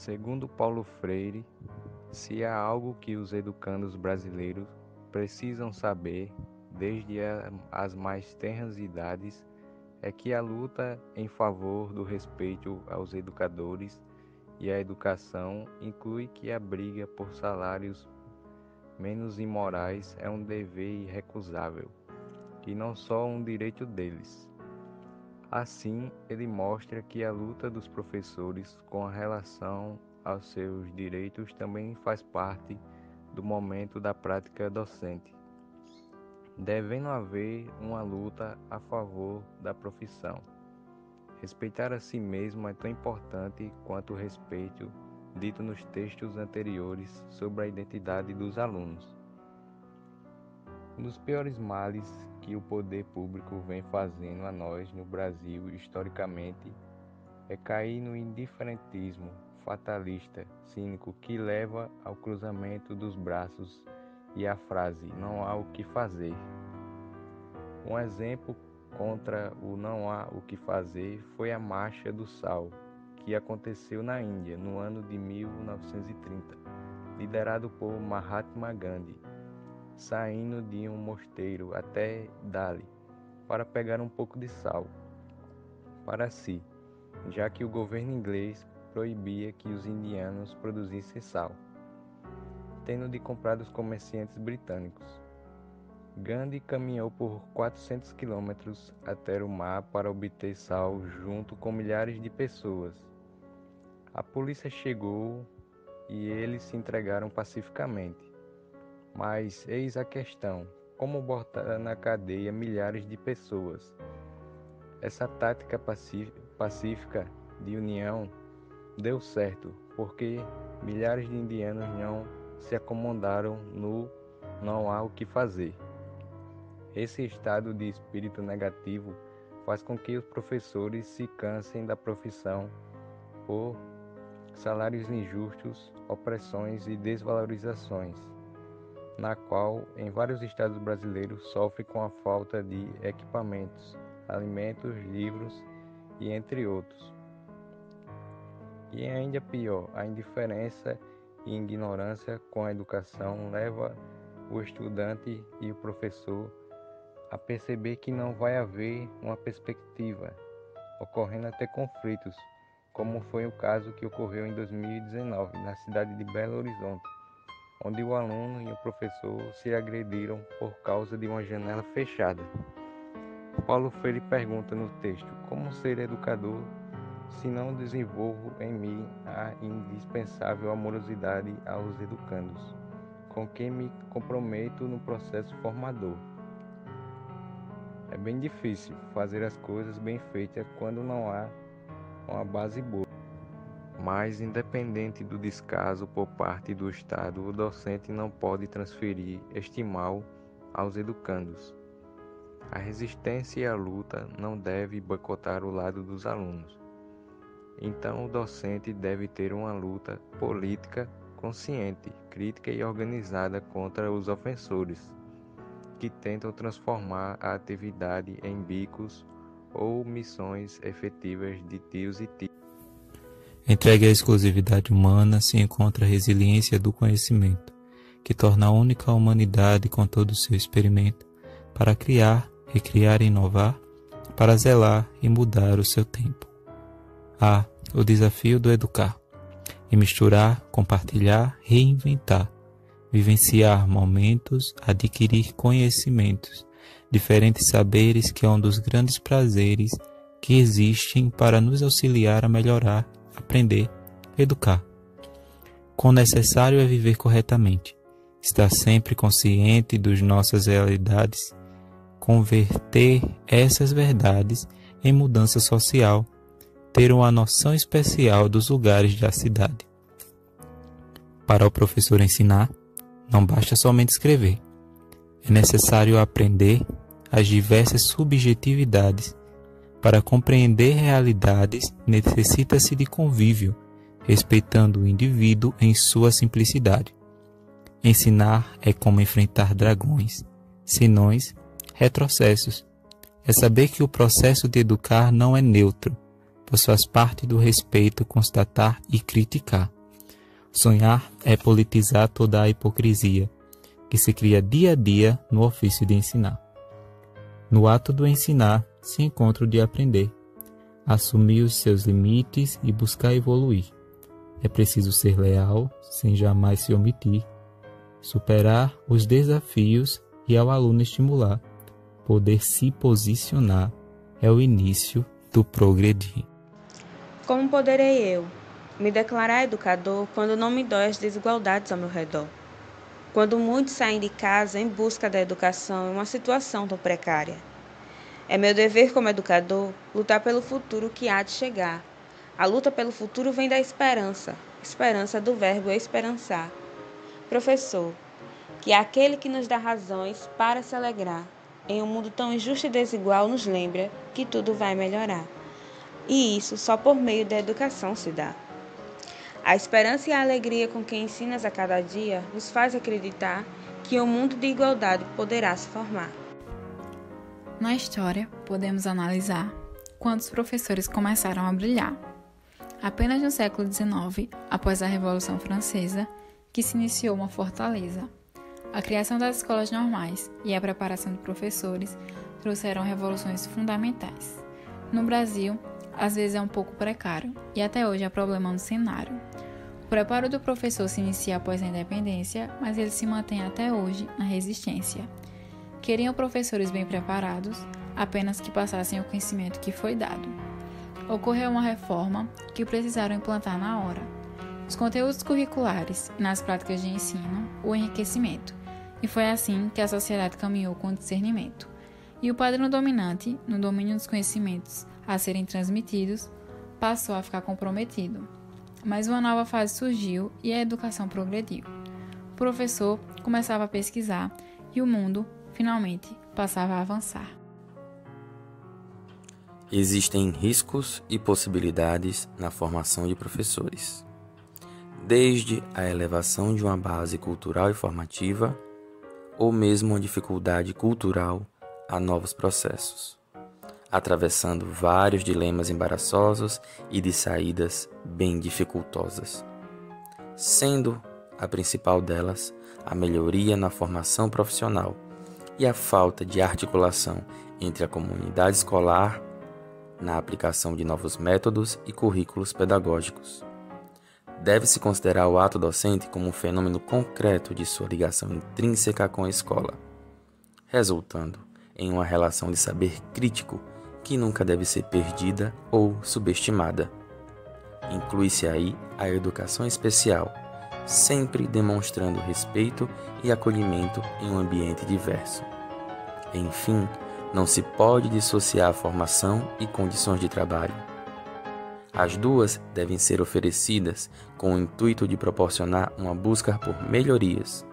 Segundo Paulo Freire, se há algo que os educandos brasileiros precisam saber, desde as mais tenras idades, é que a luta em favor do respeito aos educadores e à educação inclui que a briga por salários menos imorais é um dever irrecusável, e não só um direito deles. Assim, ele mostra que a luta dos professores com relação aos seus direitos também faz parte do momento da prática docente, devendo haver uma luta a favor da profissão. Respeitar a si mesmo é tão importante quanto o respeito dito nos textos anteriores sobre a identidade dos alunos. Um dos piores males que o poder público vem fazendo a nós no Brasil historicamente é cair no indiferentismo fatalista, cínico, que leva ao cruzamento dos braços e à frase "não há o que fazer". Um exemplo contra o "não há o que fazer" foi a Marcha do Sal, que aconteceu na Índia no ano de 1930, liderado por Mahatma Gandhi, saindo de um mosteiro até Delhi para pegar um pouco de sal para si, já que o governo inglês proibia que os indianos produzissem sal, tendo de comprar dos comerciantes britânicos. Gandhi caminhou por 400 quilômetros até o mar para obter sal junto com milhares de pessoas. A polícia chegou e eles se entregaram pacificamente. Mas eis a questão: como botar na cadeia milhares de pessoas? Essa tática pacífica de união deu certo, porque milhares de indianos não se acomodaram no "não há o que fazer". Esse estado de espírito negativo faz com que os professores se cansem da profissão por salários injustos, opressões e desvalorizações, na qual, em vários estados brasileiros, sofre com a falta de equipamentos, alimentos, livros e entre outros. E ainda pior, a indiferença e ignorância com a educação leva o estudante e o professor a perceber que não vai haver uma perspectiva, ocorrendo até conflitos, como foi o caso que ocorreu em 2019, na cidade de Belo Horizonte, onde o aluno e o professor se agrediram por causa de uma janela fechada. Paulo Freire pergunta no texto: como ser educador se não desenvolvo em mim a indispensável amorosidade aos educandos, com quem me comprometo no processo formador? É bem difícil fazer as coisas bem feitas quando não há uma base boa. Mas, independente do descaso por parte do Estado, o docente não pode transferir este mal aos educandos. A resistência e a luta não deve boicotar o lado dos alunos. Então, o docente deve ter uma luta política consciente, crítica e organizada contra os ofensores, que tentam transformar a atividade em bicos ou missões efetivas de tios e tias. Entregue à exclusividade humana se encontra a resiliência do conhecimento, que torna a única a humanidade com todo o seu experimento, para criar, recriar e inovar, para zelar e mudar o seu tempo. O desafio do educar, e misturar, compartilhar, reinventar, vivenciar momentos, adquirir conhecimentos, diferentes saberes, que é um dos grandes prazeres que existem para nos auxiliar a melhorar, aprender, educar. Quão necessário é viver corretamente, estar sempre consciente das nossas realidades, converter essas verdades em mudança social, ter uma noção especial dos lugares da cidade. Para o professor ensinar, não basta somente escrever. É necessário aprender as diversas subjetividades. Para compreender realidades, necessita-se de convívio, respeitando o indivíduo em sua simplicidade. Ensinar é como enfrentar dragões, senões, retrocessos. É saber que o processo de educar não é neutro, pois faz parte do respeito constatar e criticar. Sonhar é politizar toda a hipocrisia que se cria dia a dia no ofício de ensinar. No ato do ensinar se encontra o de aprender, assumir os seus limites e buscar evoluir. É preciso ser leal, sem jamais se omitir, superar os desafios e ao aluno estimular. Poder se posicionar é o início do progredir. Como poderei eu me declarar educador quando não me dói as desigualdades ao meu redor? Quando muitos saem de casa em busca da educação em uma situação tão precária. É meu dever como educador lutar pelo futuro que há de chegar. A luta pelo futuro vem da esperança, esperança do verbo esperançar. Professor, que é aquele que nos dá razões para se alegrar, em um mundo tão injusto e desigual nos lembra que tudo vai melhorar. E isso só por meio da educação se dá. A esperança e a alegria com que ensinas a cada dia nos faz acreditar que um mundo de igualdade poderá se formar. Na história, podemos analisar quando os professores começaram a brilhar. Apenas no século XIX, após a Revolução Francesa, que se iniciou uma fortaleza. A criação das escolas normais e a preparação de professores trouxeram revoluções fundamentais. No Brasil, às vezes é um pouco precário e até hoje há problema no cenário. O preparo do professor se inicia após a independência, mas ele se mantém até hoje na resistência. Queriam professores bem preparados, apenas que passassem o conhecimento que foi dado. Ocorreu uma reforma que precisaram implantar na hora. Os conteúdos curriculares e nas práticas de ensino, o enriquecimento. E foi assim que a sociedade caminhou com discernimento. E o padrão dominante, no domínio dos conhecimentos a serem transmitidos, passou a ficar comprometido. Mas uma nova fase surgiu e a educação progrediu. O professor começava a pesquisar e o mundo, finalmente, passava a avançar. Existem riscos e possibilidades na formação de professores, desde a elevação de uma base cultural e formativa, ou mesmo uma dificuldade cultural a novos processos, atravessando vários dilemas embaraçosos e de saídas bem dificultosas, sendo a principal delas a melhoria na formação profissional e a falta de articulação entre a comunidade escolar na aplicação de novos métodos e currículos pedagógicos. Deve-se considerar o ato docente como um fenômeno concreto de sua ligação intrínseca com a escola, resultando em uma relação de saber crítico que nunca deve ser perdida ou subestimada. Inclui-se aí a educação especial, sempre demonstrando respeito e acolhimento em um ambiente diverso. Enfim, não se pode dissociar a formação e condições de trabalho. As duas devem ser oferecidas com o intuito de proporcionar uma busca por melhorias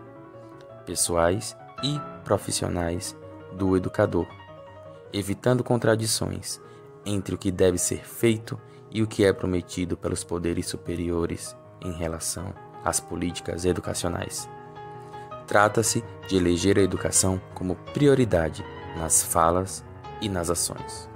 pessoais e profissionais do educador, evitando contradições entre o que deve ser feito e o que é prometido pelos poderes superiores em relação às políticas educacionais. Trata-se de eleger a educação como prioridade nas falas e nas ações.